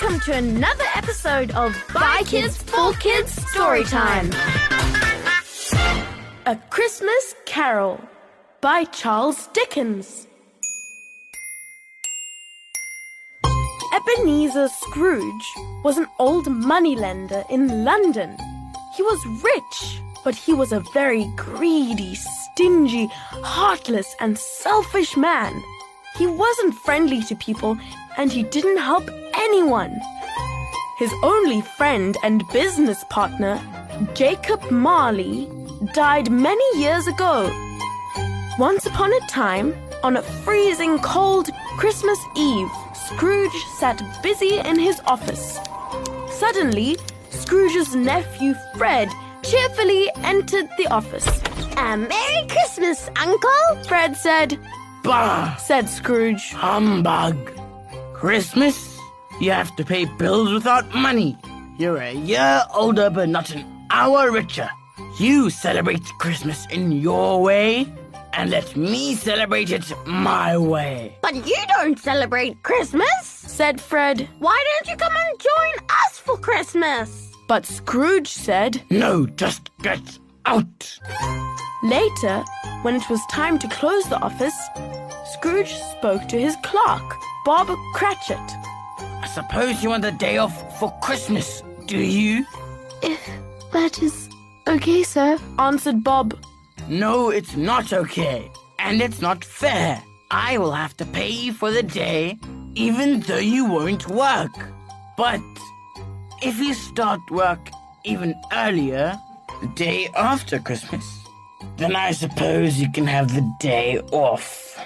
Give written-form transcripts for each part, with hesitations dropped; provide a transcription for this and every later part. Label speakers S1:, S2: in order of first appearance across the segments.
S1: welcome to another episode of By Kids for Kids Storytime. A Christmas Carol by Charles Dickens. Ebenezer Scrooge was an old moneylender in London. He was rich, but he was a very greedy, stingy, heartless, and selfish man. He wasn't friendly to people, and he didn't help anyone. His only friend and business partner, Jacob Marley, died many years ago. Once upon a time, on a freezing cold Christmas Eve, Scrooge sat busy in his office. Suddenly, Scrooge's nephew Fred cheerfully entered the office.
S2: A Merry Christmas, Uncle!
S1: Fred said.
S3: Bah!
S1: Said Scrooge.
S3: Humbug! Christmas? You have to pay bills without money. You're a year older but not an hour richer. You celebrate Christmas in your way, and let me celebrate it my way.
S2: But you don't celebrate Christmas,
S1: said Fred.
S2: Why don't you come and join us for Christmas?
S1: But Scrooge said,
S3: No, just get out.
S1: Later, when it was time to close the office, Scrooge spoke to his clerk, Bob Cratchit.
S3: I suppose you want a day off for Christmas, do you?
S1: If that is okay, sir, answered Bob.
S3: No, it's not okay, and it's not fair. I will have to pay you for the day, even though you won't work. But if you start work even earlier, the day after Christmas, then I suppose you can have the day off.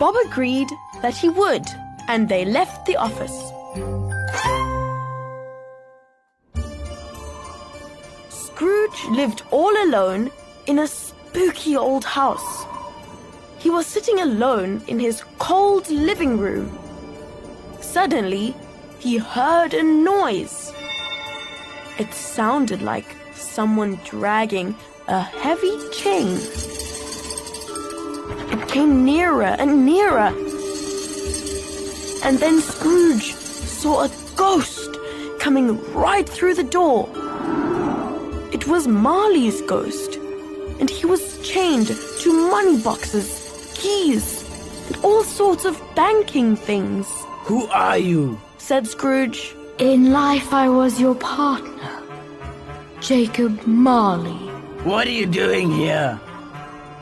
S1: Bob agreed that he would, and they left the office. Scrooge lived all alone in a spooky old house. He was sitting alone in his cold living room. Suddenly, he heard a noise. It sounded like someone dragging a heavy chain. It came nearer and nearer. And then Scrooge saw a ghost coming right through the door. It was Marley's ghost, and he was chained to money boxes, keys, and all sorts of banking things.
S3: Who are you?
S1: Said Scrooge.
S4: In life I was your partner, Jacob Marley.
S3: What are you doing here?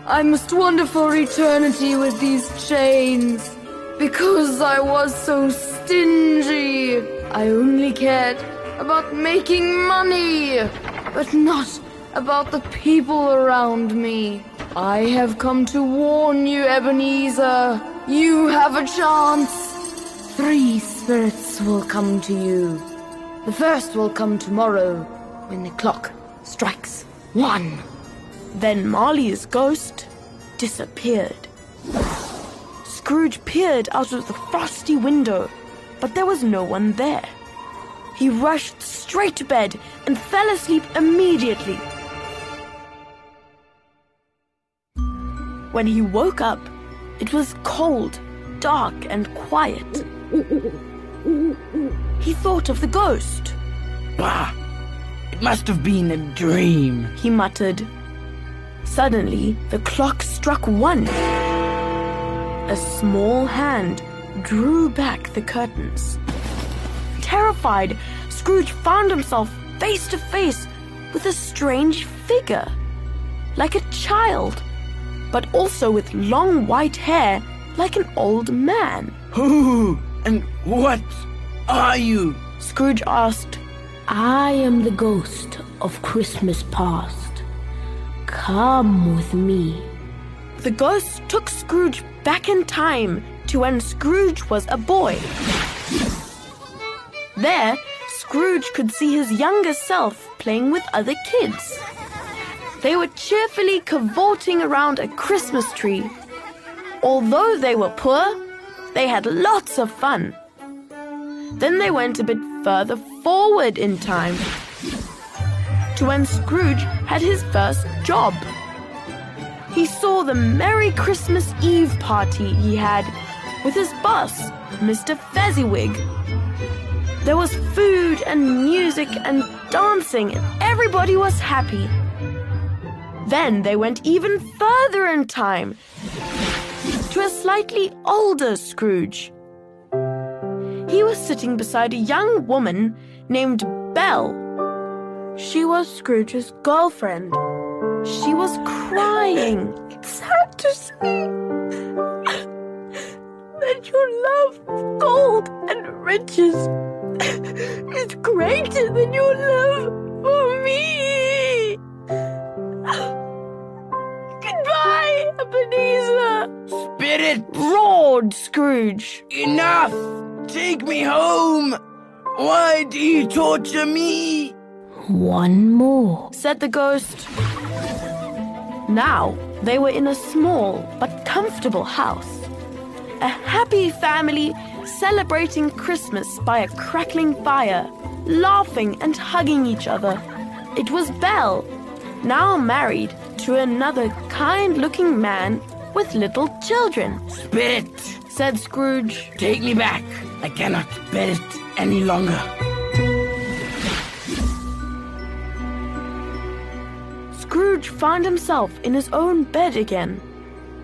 S4: I must wander for eternity with these chains, because I was so stingy. I only cared about making money, but not about the people around me. I have come to warn you, Ebenezer. You have a chance. 3 spirits will come to you. The first will come tomorrow when the clock strikes 1.
S1: Then Marley's ghost disappeared. Scrooge peered out of the frosty window, but there was no one there. He rushed straight to bed and fell asleep immediately. When he woke up, it was cold, dark, and quiet. He thought of the ghost.
S3: Bah! It must have been a dream,
S1: he muttered. Suddenly, the clock struck 1. A small hand drew back the curtains. Terrified, Scrooge found himself face to face with a strange figure, like a child, but also with long white hair like an old man.
S3: Who and what are you?
S1: Scrooge asked.
S4: I am the ghost of Christmas past. Come with me.
S1: The ghost took Scrooge back in time to when Scrooge was a boy. There, Scrooge could see his younger self playing with other kids. They were cheerfully cavorting around a Christmas tree. Although they were poor, they had lots of fun. Then they went a bit further forward in time, to when Scrooge had his first job. He saw the Merry Christmas Eve party he had with his boss, Mr. Fezziwig. There was food and music and dancing, and everybody was happy. Then they went even further in time to a slightly older Scrooge. He was sitting beside a young woman named Belle. She was Scrooge's girlfriend. She was crying.
S2: It's sad to see that your love of gold and riches is greater than your love for me. Goodbye, Ebenezer.
S3: Spirit!
S1: Roared Scrooge.
S3: Enough! Take me home! Why do you torture me?
S2: One more,
S1: said the ghost. Now they were in a small but comfortable house. A happy family celebrating Christmas by a crackling fire, laughing and hugging each other. It was Belle, now married to another kind-looking man with little children.
S3: Spirit!
S1: Said Scrooge.
S3: Take me back. I cannot bear it any longer.
S1: Scrooge found himself in his own bed again,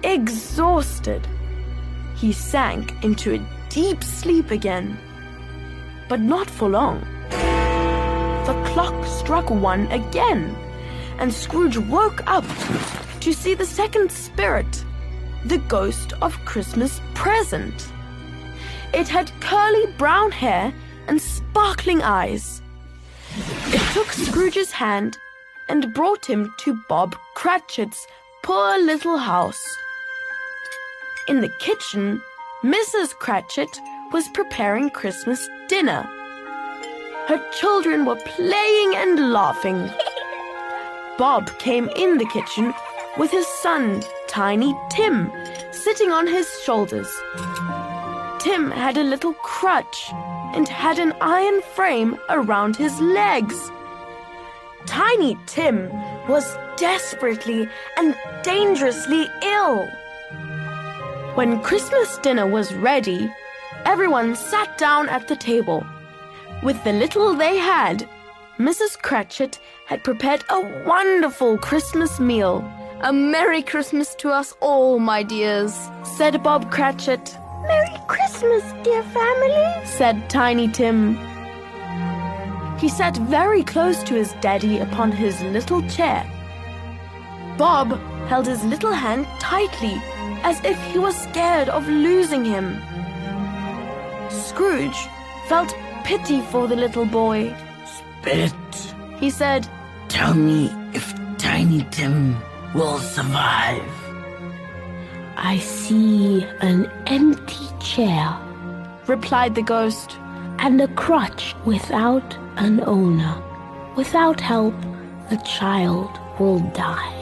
S1: exhausted. He sank into a deep sleep again, but not for long. The clock struck 1 again, and Scrooge woke up to see the second spirit, the ghost of Christmas present. It had curly brown hair and sparkling eyes. It took Scrooge's hand and brought him to Bob Cratchit's poor little house. In the kitchen, Mrs. Cratchit was preparing Christmas dinner. Her children were playing and laughing. Bob came in the kitchen with his son, Tiny Tim, sitting on his shoulders. Tim had a little crutch and had an iron frame around his legs. Tiny Tim was desperately and dangerously ill. When Christmas dinner was ready, everyone sat down at the table. With the little they had, Mrs. Cratchit had prepared a wonderful Christmas meal.
S4: A Merry Christmas to us all, my dears,
S1: said Bob Cratchit.
S2: Merry Christmas, dear family,
S1: said Tiny Tim. He sat very close to his daddy upon his little chair. Bob held his little hand tightly, as if he was scared of losing him. Scrooge felt pity for the little boy.
S3: Spirit,
S1: he said,
S3: tell me if Tiny Tim will survive.
S2: I see an empty chair,
S1: replied the ghost,
S2: and a crutch without an owner. Without help, the child will die.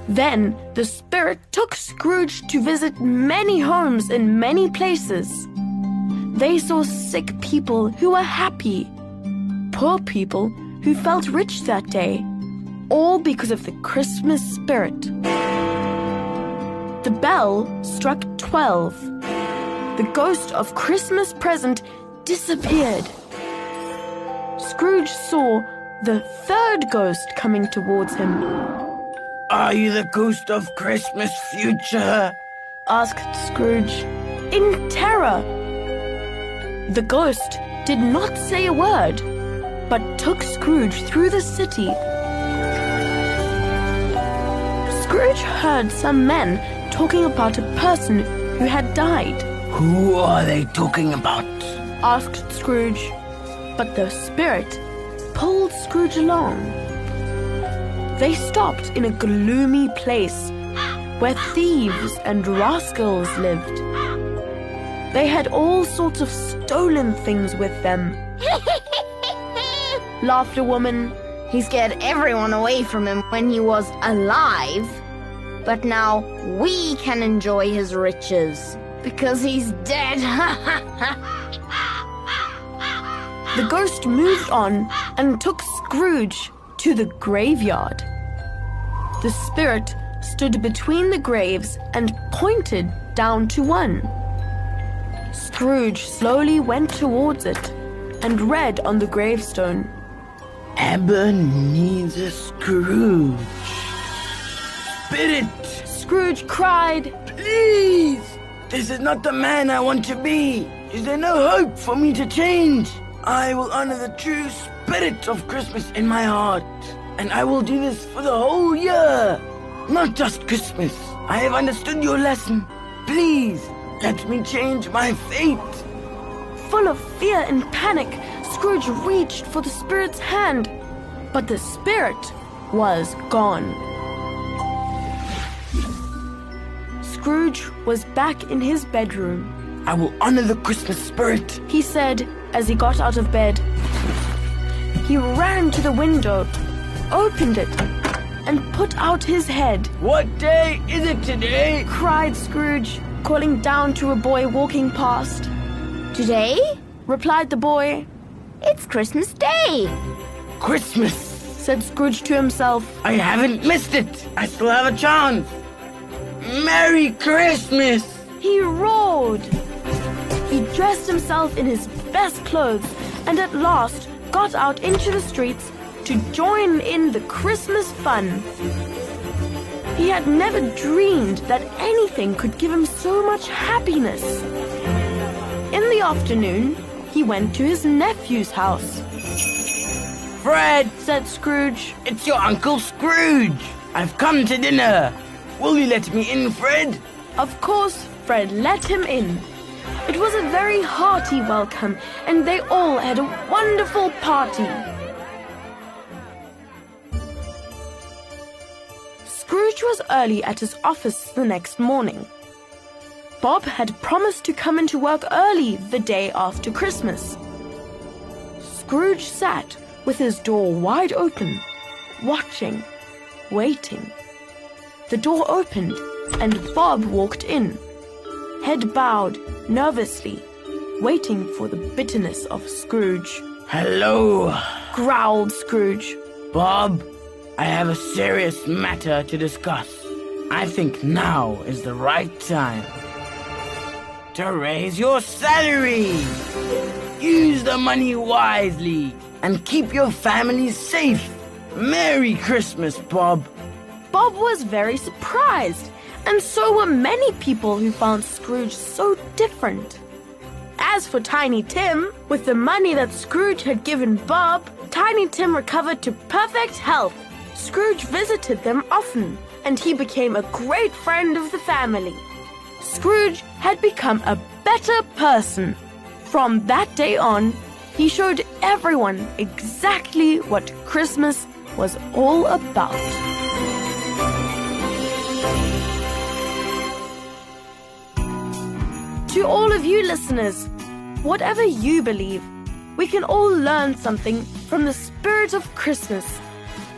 S1: Then the spirit took Scrooge to visit many homes in many places. They saw sick people who were happy, poor people who felt rich that day, all because of the Christmas spirit. The bell struck 12. The ghost of Christmas present disappeared. Scrooge saw the third ghost coming towards him.
S3: Are you the ghost of Christmas future?
S1: Asked Scrooge, in terror. The ghost did not say a word, but took Scrooge through the city. Scrooge heard some men talking about a person who had died.
S3: Who are they talking about?
S1: Asked Scrooge, but the spirit pulled Scrooge along. They stopped in a gloomy place where thieves and rascals lived. They had all sorts of stolen things with them. Laughed a woman.
S4: He scared everyone away from him when he was alive. But now we can enjoy his riches because he's dead.
S1: The ghost moved on and took Scrooge to the graveyard. The spirit stood between the graves and pointed down to one. Scrooge slowly went towards it and read on the gravestone,
S3: Ebenezer Scrooge. Spirit,
S1: Scrooge cried,
S3: please! This is not the man I want to be. Is there no hope for me to change? I will honor the true spirit of Christmas in my heart. And I will do this for the whole year. Not just Christmas. I have understood your lesson. Please, let me change my fate.
S1: Full of fear and panic, Scrooge reached for the spirit's hand, but the spirit was gone. Scrooge was back in his bedroom.
S3: I will honor the Christmas spirit,
S1: he said as he got out of bed. He ran to the window, opened it, and put out his head.
S3: What day is it today?
S1: Cried Scrooge, calling down to a boy walking past.
S2: Today?
S1: Replied the boy.
S2: It's Christmas Day.
S3: Christmas,
S1: said Scrooge to himself.
S3: I haven't missed it. I still have a chance. Merry Christmas!
S1: He roared. He dressed himself in his best clothes and at last got out into the streets to join in the Christmas fun. He had never dreamed that anything could give him so much happiness. In the afternoon, he went to his nephew's house.
S3: Fred,
S1: said Scrooge,
S3: it's your Uncle Scrooge. I've come to dinner. Will you let me in, Fred?
S1: Of course, Fred let him in. It was a very hearty welcome, and they all had a wonderful party. Scrooge was early at his office the next morning. Bob had promised to come into work early the day after Christmas. Scrooge sat with his door wide open, watching, waiting. The door opened, and Bob walked in, head bowed nervously, waiting for the bitterness of Scrooge.
S3: Hello,
S1: growled Scrooge.
S3: Bob, I have a serious matter to discuss. I think now is the right time to raise your salary. Use the money wisely and keep your family safe. Merry Christmas, Bob.
S1: Bob was very surprised, and so were many people who found Scrooge so different. As for Tiny Tim, with the money that Scrooge had given Bob, Tiny Tim recovered to perfect health. Scrooge visited them often, and he became a great friend of the family. Scrooge had become a better person. From that day on, he showed everyone exactly what Christmas was all about. To all of you listeners, whatever you believe, we can all learn something from the spirit of Christmas.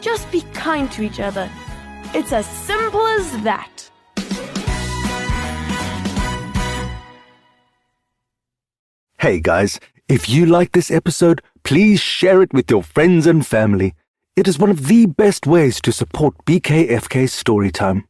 S1: Just be kind to each other. It's as simple as that.
S5: Hey guys, if you like this episode, please share it with your friends and family. It is one of the best ways to support BKFK Storytime.